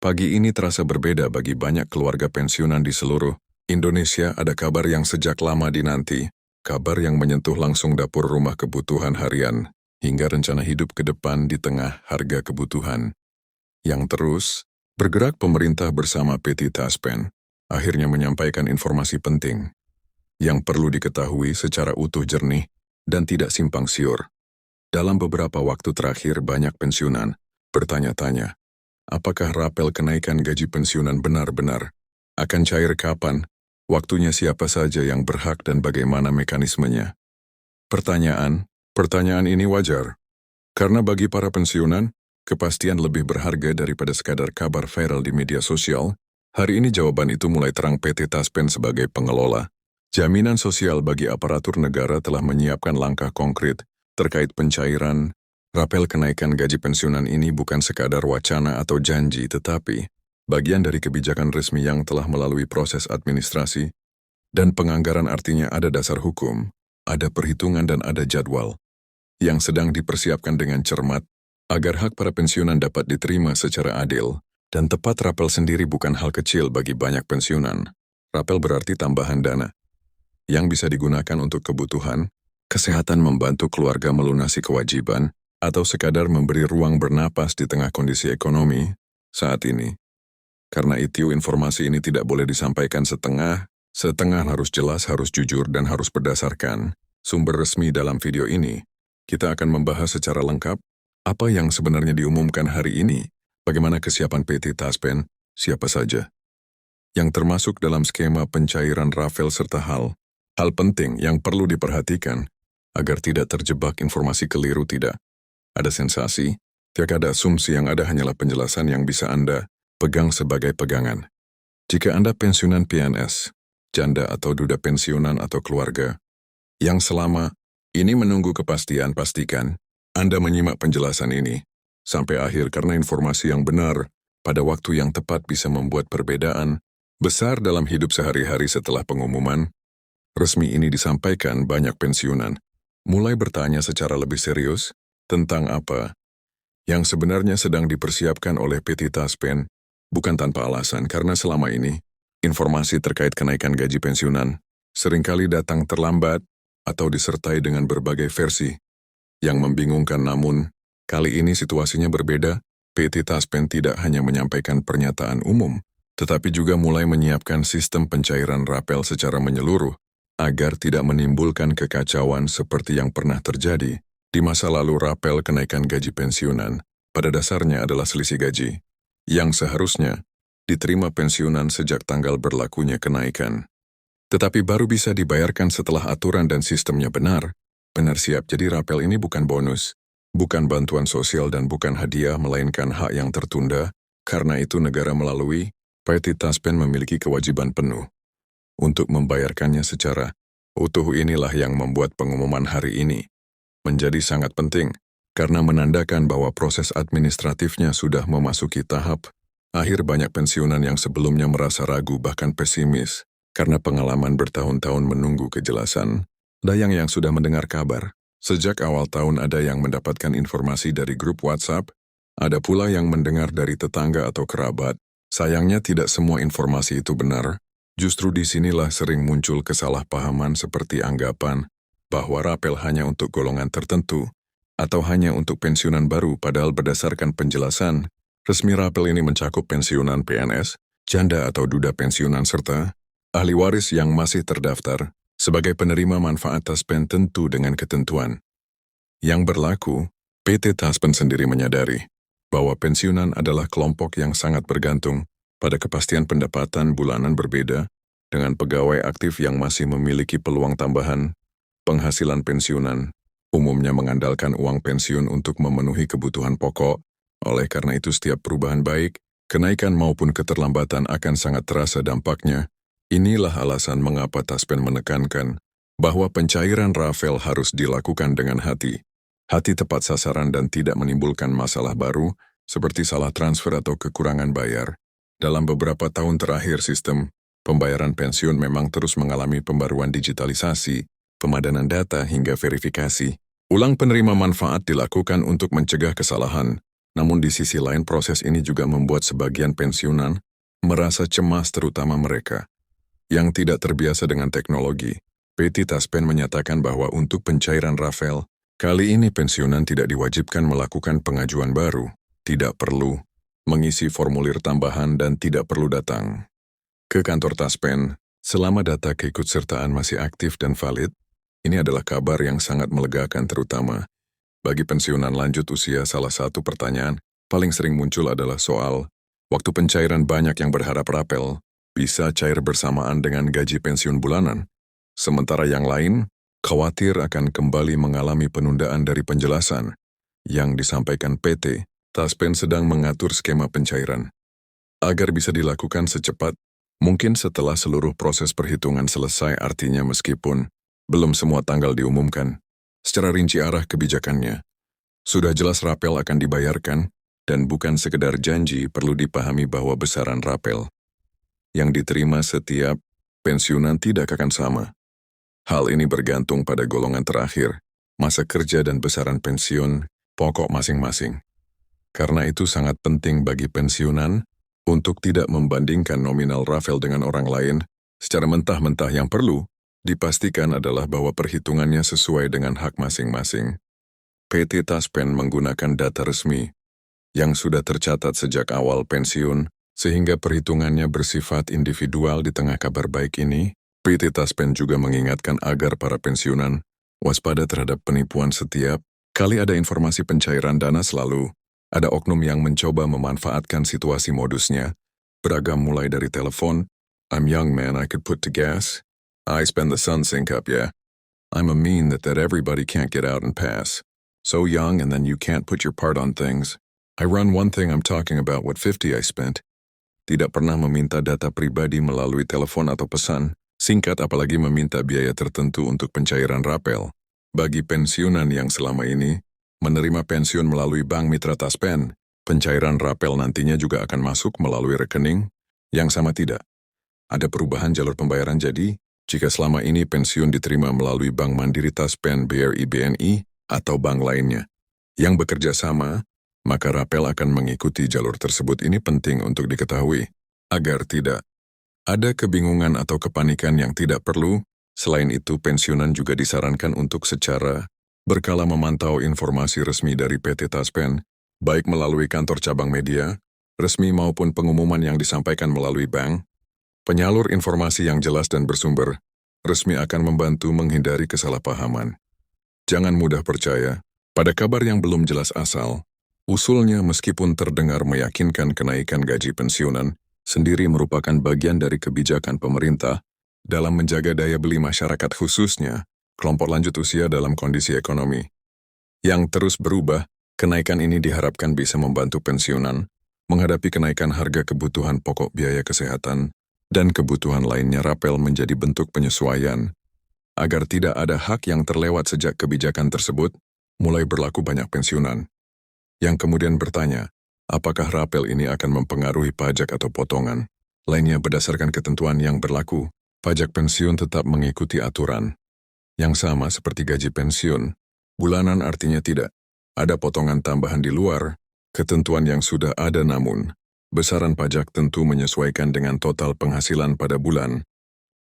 Pagi ini terasa berbeda bagi banyak keluarga pensiunan di seluruh Indonesia. Ada kabar yang sejak lama dinanti, kabar yang menyentuh langsung dapur rumah kebutuhan harian, hingga rencana hidup ke depan di tengah harga kebutuhan yang terus bergerak. Pemerintah bersama PT Taspen akhirnya menyampaikan informasi penting yang perlu diketahui secara utuh, jernih, dan tidak simpang siur. Dalam beberapa waktu terakhir banyak pensiunan bertanya-tanya, apakah rapel kenaikan gaji pensiunan benar-benar akan cair kapan, waktunya siapa saja yang berhak dan bagaimana mekanismenya. Pertanyaan ini wajar, karena bagi para pensiunan, kepastian lebih berharga daripada sekadar kabar viral di media sosial. Hari ini jawaban itu mulai terang. PT Taspen sebagai pengelola jaminan sosial bagi aparatur negara telah menyiapkan langkah konkret terkait pencairan rapel kenaikan gaji pensiunan. Ini bukan sekadar wacana atau janji, tetapi bagian dari kebijakan resmi yang telah melalui proses administrasi dan penganggaran. Artinya ada dasar hukum, ada perhitungan, dan ada jadwal yang sedang dipersiapkan dengan cermat agar hak para pensiunan dapat diterima secara adil dan tepat. Rapel sendiri bukan hal kecil bagi banyak pensiunan. Rapel berarti tambahan dana yang bisa digunakan untuk kebutuhan kesehatan, membantu keluarga melunasi kewajiban, atau sekadar memberi ruang bernapas di tengah kondisi ekonomi saat ini. Karena itu informasi ini tidak boleh disampaikan setengah, harus jelas, harus jujur, dan harus berdasarkan sumber resmi. Dalam video ini, kita akan membahas secara lengkap apa yang sebenarnya diumumkan hari ini, bagaimana kesiapan PT Taspen, siapa saja yang termasuk dalam skema pencairan rapel, serta hal penting yang perlu diperhatikan agar tidak terjebak informasi keliru. Tidak ada sensasi, tidak ada asumsi, yang ada hanyalah penjelasan yang bisa Anda pegang sebagai pegangan. Jika Anda pensiunan PNS, janda atau duda pensiunan, atau keluarga yang selama ini menunggu kepastian, pastikan Anda menyimak penjelasan ini sampai akhir, karena informasi yang benar pada waktu yang tepat bisa membuat perbedaan besar dalam hidup sehari-hari. Setelah pengumuman resmi ini disampaikan, banyak pensiunan mulai bertanya secara lebih serius tentang apa yang sebenarnya sedang dipersiapkan oleh PT Taspen. Bukan tanpa alasan, karena selama ini informasi terkait kenaikan gaji pensiunan seringkali datang terlambat atau disertai dengan berbagai versi yang membingungkan. Namun, kali ini situasinya berbeda. PT Taspen tidak hanya menyampaikan pernyataan umum, tetapi juga mulai menyiapkan sistem pencairan rapel secara menyeluruh agar tidak menimbulkan kekacauan seperti yang pernah terjadi di masa lalu. Rapel kenaikan gaji pensiunan pada dasarnya adalah selisih gaji yang seharusnya diterima pensiunan sejak tanggal berlakunya kenaikan, tetapi baru bisa dibayarkan setelah aturan dan sistemnya benar siap. Jadi rapel ini bukan bonus, bukan bantuan sosial, dan bukan hadiah, melainkan hak yang tertunda. Karena itu negara melalui PT Taspen memiliki kewajiban penuh untuk membayarkannya secara utuh. Inilah yang membuat pengumuman hari ini menjadi sangat penting, karena menandakan bahwa proses administratifnya sudah memasuki tahap akhir. Banyak pensiunan yang sebelumnya merasa ragu, bahkan pesimis, karena pengalaman bertahun-tahun menunggu kejelasan. Ada yang sudah mendengar kabar sejak awal tahun, ada yang mendapatkan informasi dari grup WhatsApp, ada pula yang mendengar dari tetangga atau kerabat. Sayangnya tidak semua informasi itu benar. Justru disinilah sering muncul kesalahpahaman, seperti anggapan bahwa rapel hanya untuk golongan tertentu atau hanya untuk pensiunan baru, padahal berdasarkan penjelasan resmi rapel ini mencakup pensiunan PNS, janda atau duda pensiunan, serta ahli waris yang masih terdaftar sebagai penerima manfaat Taspen, tentu dengan ketentuan yang berlaku. PT Taspen sendiri menyadari bahwa pensiunan adalah kelompok yang sangat bergantung pada kepastian pendapatan bulanan, berbeda dengan pegawai aktif yang masih memiliki peluang tambahan. Penghasilan pensiunan umumnya mengandalkan uang pensiun untuk memenuhi kebutuhan pokok. Oleh karena itu, setiap perubahan, baik kenaikan maupun keterlambatan, akan sangat terasa dampaknya. Inilah alasan mengapa Taspen menekankan bahwa pencairan rapel harus dilakukan dengan hati tepat sasaran, dan tidak menimbulkan masalah baru seperti salah transfer atau kekurangan bayar. Dalam beberapa tahun terakhir, sistem pembayaran pensiun memang terus mengalami pembaruan digitalisasi, pemadanan data, hingga verifikasi ulang penerima manfaat dilakukan untuk mencegah kesalahan. Namun di sisi lain proses ini juga membuat sebagian pensiunan merasa cemas, terutama mereka yang tidak terbiasa dengan teknologi. PT Taspen menyatakan bahwa untuk pencairan Rafael, kali ini pensiunan tidak diwajibkan melakukan pengajuan baru, tidak perlu mengisi formulir tambahan dan tidak perlu datang ke kantor Taspen selama data keikutsertaan masih aktif dan valid. Ini adalah kabar yang sangat melegakan, terutama bagi pensiunan lanjut usia. Salah satu pertanyaan paling sering muncul adalah soal waktu pencairan. Banyak yang berharap Rapel bisa cair bersamaan dengan gaji pensiun bulanan, sementara yang lain khawatir akan kembali mengalami penundaan. Dari penjelasan yang disampaikan PT Taspen, sedang mengatur skema pencairan agar bisa dilakukan secepat mungkin setelah seluruh proses perhitungan selesai. Artinya meskipun belum semua tanggal diumumkan secara rinci arah kebijakannya, sudah jelas Rapel akan dibayarkan, dan bukan sekedar janji. Perlu dipahami bahwa besaran Rapel yang diterima setiap pensiunan tidak akan sama. Hal ini bergantung pada golongan terakhir, masa kerja dan besaran pensiun pokok masing-masing. Karena itu sangat penting bagi pensiunan untuk tidak membandingkan nominal Rapel dengan orang lain secara mentah-mentah. Yang perlu dipastikan adalah bahwa perhitungannya sesuai dengan hak masing-masing. PT Taspen menggunakan data resmi yang sudah tercatat sejak awal pensiun, sehingga perhitungannya bersifat individual. Di tengah kabar baik ini, PT Taspen juga mengingatkan agar para pensiunan waspada terhadap penipuan. Setiap kali ada informasi pencairan dana, selalu ada oknum yang mencoba memanfaatkan situasi. Modusnya beragam, mulai dari telepon, "I'm young man, I could put to gas. I spend the sun sink up, yeah. I'm a mean that everybody can't get out and pass. So young and then you can't put your part on things. I run one thing, I'm talking about what 50 I spent." Tidak pernah meminta data pribadi melalui telepon atau pesan singkat, apalagi meminta biaya tertentu untuk pencairan Rapel. Bagi pensiunan yang selama ini menerima pensiun melalui Bank Mitra Taspen, pencairan Rapel nantinya juga akan masuk melalui rekening yang sama. Tidak ada perubahan jalur pembayaran. Jadi, jika selama ini pensiun diterima melalui Bank Mandiri Taspen, BRI, BNI, atau bank lainnya yang bekerja sama, maka Rapel akan mengikuti jalur tersebut. Ini penting untuk diketahui, agar tidak ada kebingungan atau kepanikan yang tidak perlu. Selain itu, pensiunan juga disarankan untuk secara berkala memantau informasi resmi dari PT Taspen, baik melalui kantor cabang media resmi maupun pengumuman yang disampaikan melalui bank. Penyalur informasi yang jelas dan bersumber resmi akan membantu menghindari kesalahpahaman. Jangan mudah percaya pada kabar yang belum jelas asal usulnya. Meskipun terdengar meyakinkan, kenaikan gaji pensiunan sendiri merupakan bagian dari kebijakan pemerintah dalam menjaga daya beli masyarakat, khususnya kelompok lanjut usia dalam kondisi ekonomi yang terus berubah. Kenaikan ini diharapkan bisa membantu pensiunan menghadapi kenaikan harga kebutuhan pokok, biaya kesehatan, dan kebutuhan lainnya. Rapel menjadi bentuk penyesuaian agar tidak ada hak yang terlewat. Sejak kebijakan tersebut mulai berlaku, banyak pensiunan yang kemudian bertanya, apakah Rapel ini akan mempengaruhi pajak atau potongan lainnya. Berdasarkan ketentuan yang berlaku, pajak pensiun tetap mengikuti aturan yang sama seperti gaji pensiun bulanan. Artinya tidak ada potongan tambahan di luar ketentuan yang sudah ada. Namun, besaran pajak tentu menyesuaikan dengan total penghasilan pada bulan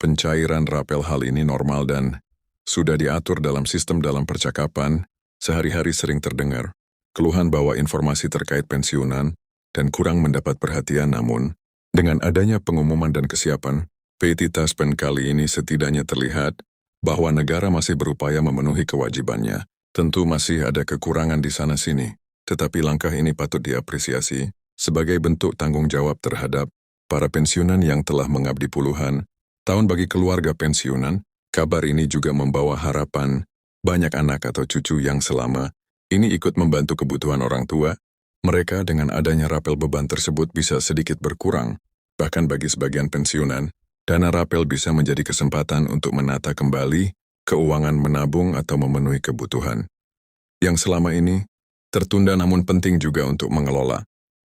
pencairan Rapel. Hal ini normal dan sudah diatur dalam sistem. Dalam percakapan sehari-hari sering terdengar keluhan bahwa informasi terkait pensiunan dan kurang mendapat perhatian. Namun, dengan adanya pengumuman dan kesiapan PT Taspen kali ini, setidaknya terlihat bahwa negara masih berupaya memenuhi kewajibannya. Tentu masih ada kekurangan di sana-sini, tetapi langkah ini patut diapresiasi sebagai bentuk tanggung jawab terhadap para pensiunan yang telah mengabdi puluhan tahun bagi keluarga pensiunan. Kabar ini juga membawa harapan banyak anak atau cucu yang selama ini ikut membantu kebutuhan orang tua mereka. Dengan adanya Rapel, beban tersebut bisa sedikit berkurang. Bahkan bagi sebagian pensiunan, dana Rapel bisa menjadi kesempatan untuk menata kembali keuangan, menabung, atau memenuhi kebutuhan yang selama ini tertunda. Namun penting juga untuk mengelola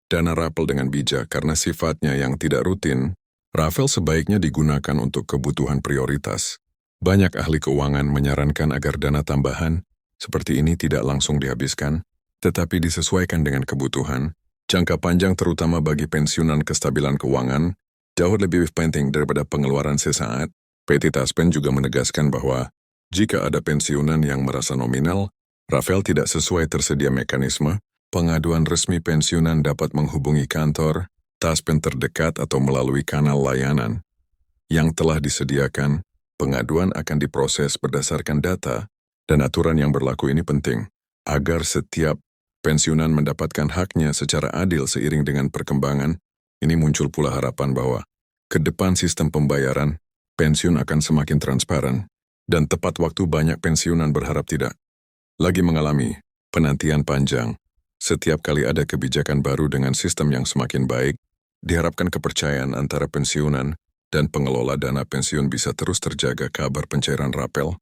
dana Rapel dengan bijak. Karena sifatnya yang tidak rutin, Rapel sebaiknya digunakan untuk kebutuhan prioritas. Banyak ahli keuangan menyarankan agar dana tambahan seperti ini tidak langsung dihabiskan, tetapi disesuaikan dengan kebutuhan, jangka panjang terutama bagi pensiunan kestabilan keuangan, jauh lebih penting daripada pengeluaran sesaat. PT Taspen juga menegaskan bahwa jika ada pensiunan yang merasa nominal, Rafael tidak sesuai tersedia mekanisme, pengaduan resmi pensiunan dapat menghubungi kantor, Taspen terdekat atau melalui kanal layanan yang telah disediakan. Pengaduan akan diproses berdasarkan data, dan aturan yang berlaku ini penting, agar setiap pensiunan mendapatkan haknya secara adil seiring dengan perkembangan. Ini muncul pula harapan bahwa ke depan sistem pembayaran pensiun akan semakin transparan, dan tepat waktu banyak pensiunan berharap tidak lagi mengalami penantian panjang. Setiap kali ada kebijakan baru dengan sistem yang semakin baik, diharapkan kepercayaan antara pensiunan dan pengelola dana pensiun bisa terus terjaga. Kabar pencairan Rapel